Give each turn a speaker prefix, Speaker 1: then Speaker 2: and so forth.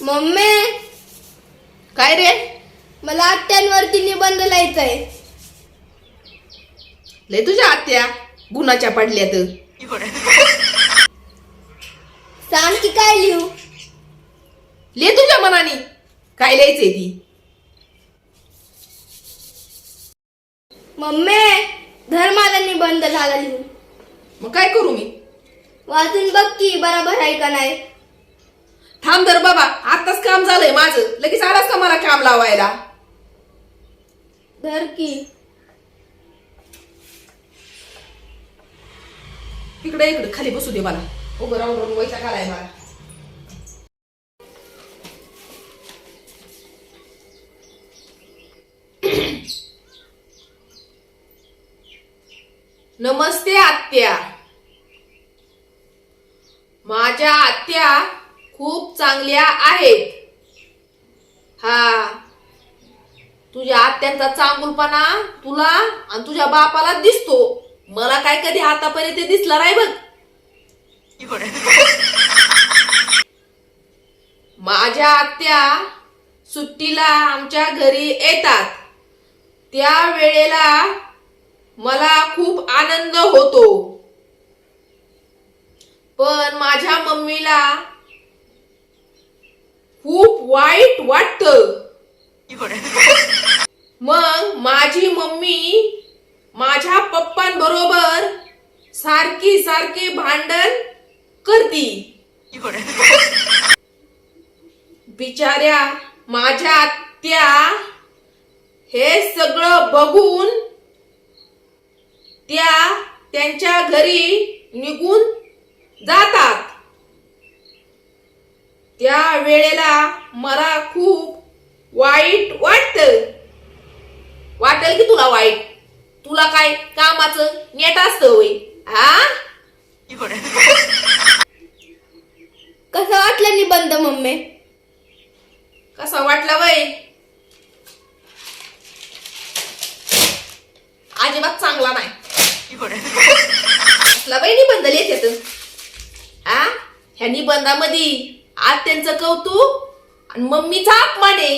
Speaker 1: Mummy,
Speaker 2: काय रे?
Speaker 1: मला आत्यांवरती निबंध लिहायचाय.
Speaker 2: लय तुझ्या आत्या गुणाच्या पडल्यात.
Speaker 1: सांग की काय लिहू?
Speaker 2: ले तुझ्या मनाने काय लिहायचंय ती.
Speaker 1: मम्मी, धर माझा निबंध झाला लिहून.
Speaker 2: मग काय करू मी?
Speaker 1: वाचून बघ की बरोबर आहे का नाही.
Speaker 2: थांब धर बाबा, आताच काम झालंय माझं. लगेच आलास का मला काम लावायला?
Speaker 1: धर की.
Speaker 2: इकडे इकडे खाली बसू दे मला. उभं राहून राहून वैताग आलाय मला. नमस्ते आत्या. माझ्या आत्या खूप चांगल्या आहेत. हा, तुझ्या आत्यांचा चांगुलपणा तुला आणि तुझ्या बापाला दिसतो. मला काय कधी आतापर्यंत ते दिसलं नाही बघ. माझ्या आत्या सुट्टीला आमच्या घरी येतात. त्या वेळेला मला खूप आनंद होतो. पण माझ्या मम्मीला खूप वाईट वाटतं. मग माझी मम्मी माझ्या पप्पांबरोबर सारखी सारखी भांडण करती. बिचाऱ्या माझ्या आत्या हे सगळं बघून त्या त्यांच्या घरी निघून जातात. त्या वेळेला मला खूप वाईट वाटेल की तुला वाईट. तुला काय कामाचं नेट असतं होय? हा,
Speaker 1: कसा वाटला निबंध मम्मी?
Speaker 2: कसा वाटला वय? अजिबात चांगला नाही. असला बाई निबंध लिहितात. हा, ह्या निबंधामध्ये आत्यांचं कौतुक आणि मम्मीचा अपमान आहे.